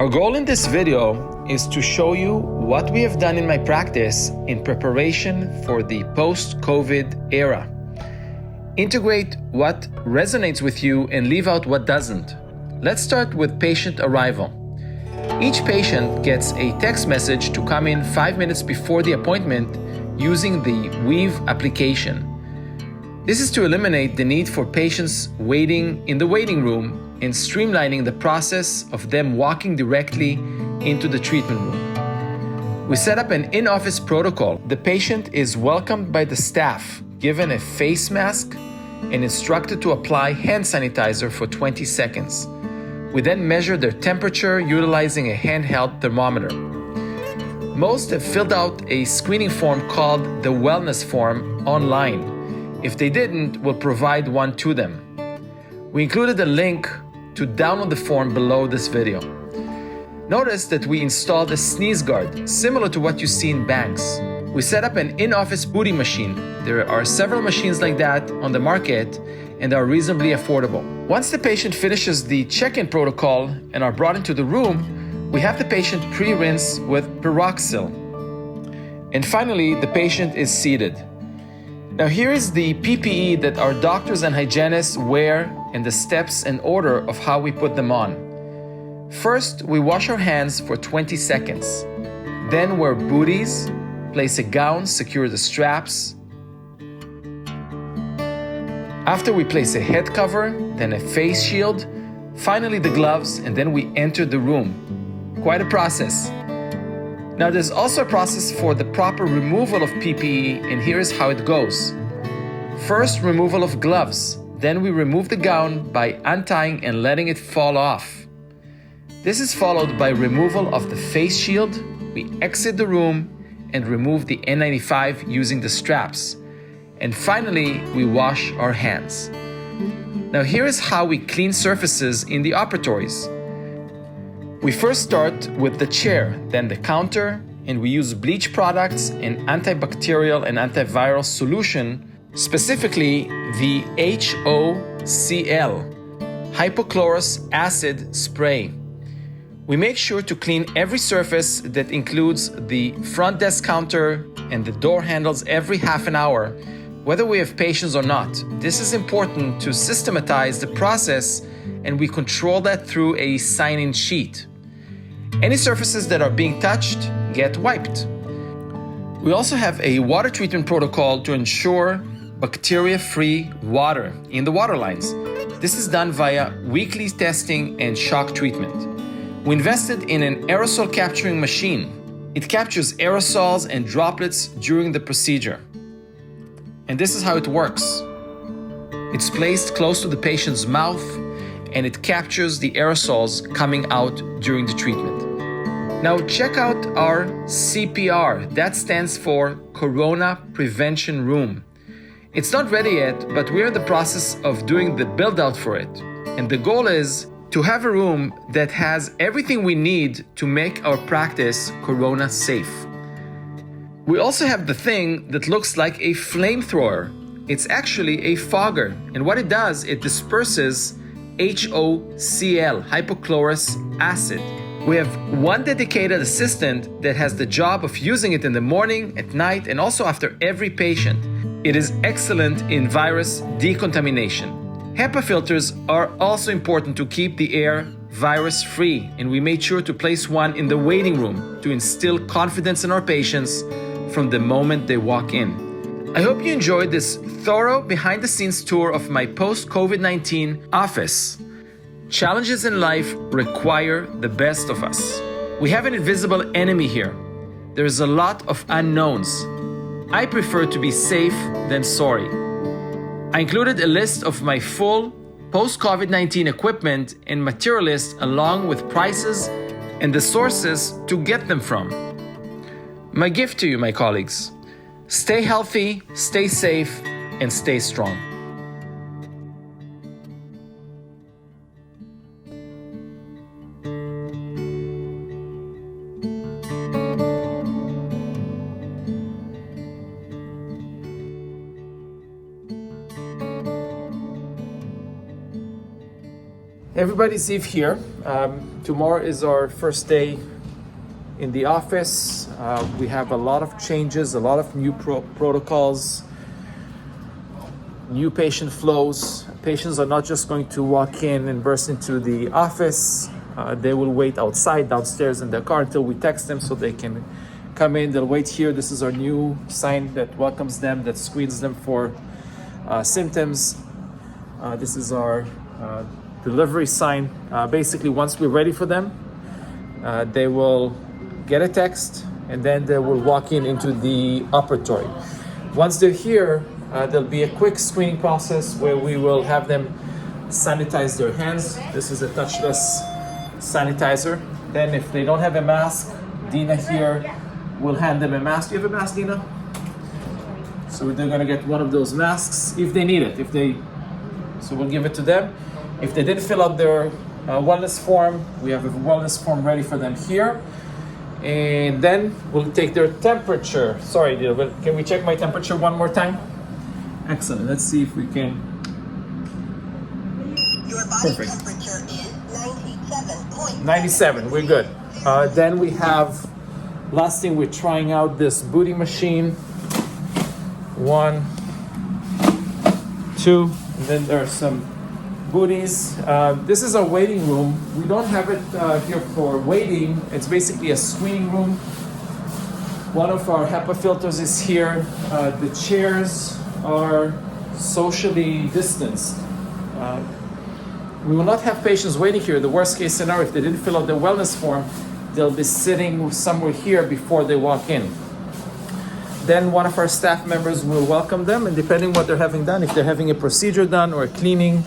Our goal in this video is to show you what we have done in my practice in preparation for the post-COVID era. Integrate what resonates with you and leave out what doesn't. Let's start with patient arrival. Each patient gets a text message to come in 5 minutes before the appointment using the Weave application. This is to eliminate the need for patients waiting in the waiting room and streamlining the process of them walking directly into the treatment room. We set up an in-office protocol. The patient is welcomed by the staff, given a face mask, and instructed to apply hand sanitizer for 20 seconds. We then measure their temperature utilizing a handheld thermometer. Most have filled out a screening form called the Wellness Form online. If they didn't, we'll provide one to them. We included a link to download the form below this video. Notice that we installed a sneeze guard, similar to what you see in banks. We set up an in-office Bootie Machine. There are several machines like that on the market and are reasonably affordable. Once the patient finishes the check-in protocol and are brought into the room, we have the patient pre-rinse with Peroxyl. And finally, the patient is seated. Now here is the PPE that our doctors and hygienists wear and the steps and order of how we put them on. First, we wash our hands for 20 seconds. Then wear booties, place a gown, secure the straps. After we place a head cover, then a face shield, finally the gloves, and then we enter the room. Quite a process. Now there's also a process for the proper removal of PPE, and here is how it goes. First, removal of gloves. Then we remove the gown by untying and letting it fall off. This is followed by removal of the face shield. We exit the room and remove the N95 using the straps. And finally, we wash our hands. Now here is how we clean surfaces in the operatories. We first start with the chair, then the counter, and we use bleach products and antibacterial and antiviral solution, specifically the HOCl, hypochlorous acid spray. We make sure to clean every surface that includes the front desk counter and the door handles every half an hour, whether we have patients or not. This is important to systematize the process, and we control that through a sign-in sheet. Any surfaces that are being touched get wiped. We also have a water treatment protocol to ensure bacteria-free water in the water lines. This is done via weekly testing and shock treatment. We invested in an aerosol capturing machine. It captures aerosols and droplets during the procedure. And this is how it works. It's placed close to the patient's mouth and it captures the aerosols coming out during the treatment. Now check out our CPR. That stands for Corona Prevention Room. It's not ready yet, but we're in the process of doing the build out for it. And the goal is to have a room that has everything we need to make our practice Corona safe. We also have the thing that looks like a flamethrower. It's actually a fogger. And what it does, it disperses HOCl, hypochlorous acid. We have one dedicated assistant that has the job of using it in the morning, at night, and also after every patient. It is excellent in virus decontamination. HEPA filters are also important to keep the air virus-free, and we made sure to place one in the waiting room to instill confidence in our patients from the moment they walk in. I hope you enjoyed this thorough behind-the-scenes tour of my post-COVID-19 office. Challenges in life require the best of us. We have an invisible enemy here. There is a lot of unknowns. I prefer to be safe than sorry. I included a list of my full post-COVID-19 equipment and material list along with prices and the sources to get them from. My gift to you, my colleagues: stay healthy, stay safe, and stay strong. Everybody's Eve here. Tomorrow is our first day in the office. We have a lot of changes, a lot of new protocols, new patient flows. Patients are not just going to walk in and burst into the office. They will wait outside, downstairs in their car until we text them so they can come in. They'll wait here. This is our new sign that welcomes them, that screens them for symptoms. This is our delivery sign. Basically, once we're ready for them, they will get a text and then they will walk into the operatory. Once they're here, there'll be a quick screening process where we will have them sanitize their hands. This is a touchless sanitizer. Then if they don't have a mask, Dina here will hand them a mask. Do you have a mask, Dina? So they're gonna get one of those masks if they need it. So we'll give it to them. If they didn't fill out their wellness form, we have a wellness form ready for them here. And then we'll take their temperature. Sorry, Dina, but can we check my temperature one more time? Excellent. Let's see if we can. Your body temperature is 97. 97. We're good. Then we have, last thing, we're trying out this Bootie Machine. 1, 2, and then there are some booties. This is our waiting room. We don't have it here for waiting. It's basically a screening room. One of our HEPA filters is here. The chairs are socially distanced. We will not have patients waiting here. The worst case scenario, if they didn't fill out their wellness form, they'll be sitting somewhere here before they walk in. Then one of our staff members will welcome them, and depending what they're having done, if they're having a procedure done or a cleaning,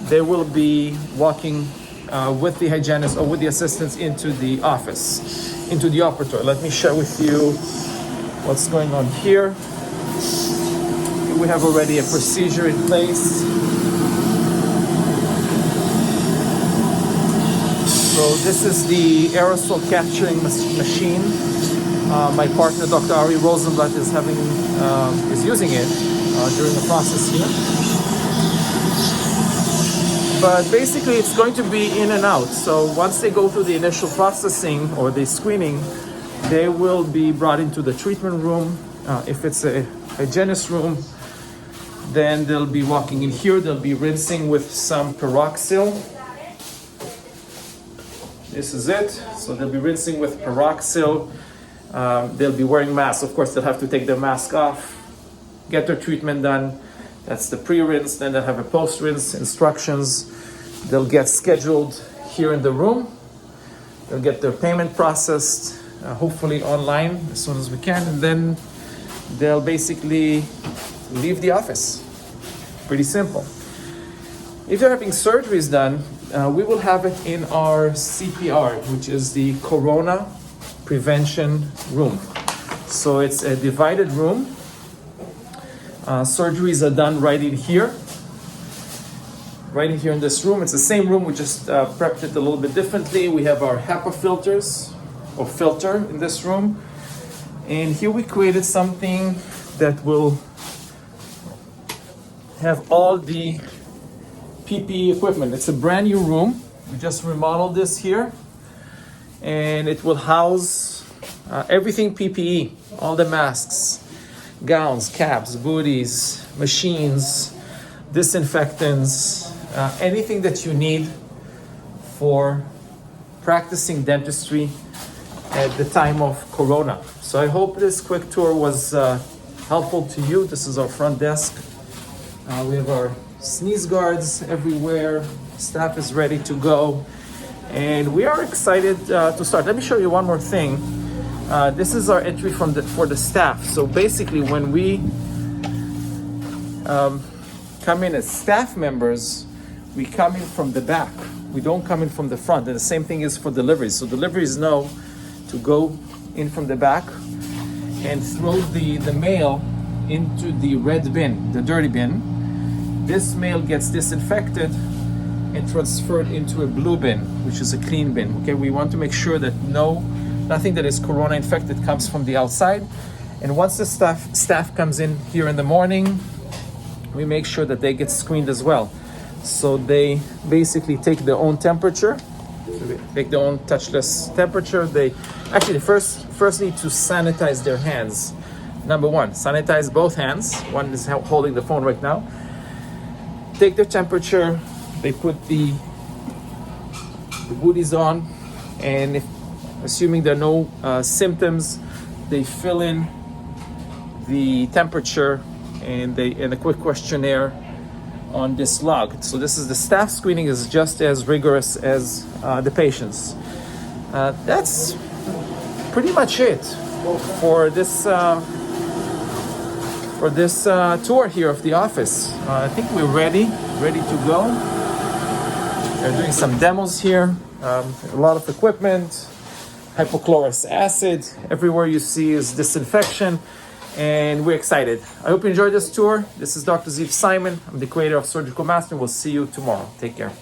they will be walking with the hygienist or with the assistants into the office, into the operatory. Let me share with you what's going on here. We have already a procedure in place. So this is the aerosol capturing machine. My partner, Dr. Ari Rosenblatt, is using it during the process here. But basically, it's going to be in and out. So once they go through the initial processing or the screening, they will be brought into the treatment room. If it's a hygienist room, then they'll be walking in here. They'll be rinsing with some Peroxyl. This is it. So they'll be rinsing with Peroxyl. They'll be wearing masks. Of course, they'll have to take their mask off, get their treatment done. That's the pre-rinse. Then they'll have a post-rinse instructions. They'll get scheduled here in the room. They'll get their payment processed, hopefully online as soon as we can. And then they'll basically leave the office. Pretty simple. If they're having surgeries done, we will have it in our CPR, which is the Corona Prevention Room. So it's a divided room. Surgeries are done right in here. Right in here in this room. It's the same room, we just prepped it a little bit differently. We have our HEPA filters, or filter in this room. And here we created something that will have all the PPE equipment. It's a brand new room. We just remodeled this here. And it will house everything PPE, all the masks, gowns, caps, booties, machines, disinfectants, anything that you need for practicing dentistry at the time of Corona. So I hope this quick tour was helpful to you. This is our front desk. We have our sneeze guards everywhere. Staff is ready to go. And we are excited to start. Let me show you one more thing. This is our entry for the staff. So basically, when we come in as staff members, we come in from the back. We don't come in from the front. And the same thing is for deliveries. So deliveries know to go in from the back and throw the mail into the red bin, the dirty bin. This mail gets disinfected and transferred into a blue bin, which is a clean bin. Okay, we want to make sure that nothing that is corona infected comes from the outside. And once the staff comes in here in the morning, we make sure that they get screened as well. So they basically take their own temperature. So they take their own touchless temperature. They first need to sanitize their hands. Number one, sanitize both hands. One is holding the phone right now. Take their temperature. They put the booties on, and assuming there are no symptoms, they fill in the temperature and a quick questionnaire on this log. So the staff screening is just as rigorous as the patients. That's pretty much it for this tour here of the office. I think we're ready to go. They're doing some demos here. A lot of equipment, hypochlorous acid. Everywhere you see is disinfection, and we're excited. I hope you enjoyed this tour. This is Dr. Ziv Simon. I'm the creator of Surgical Master. We'll see you tomorrow. Take care.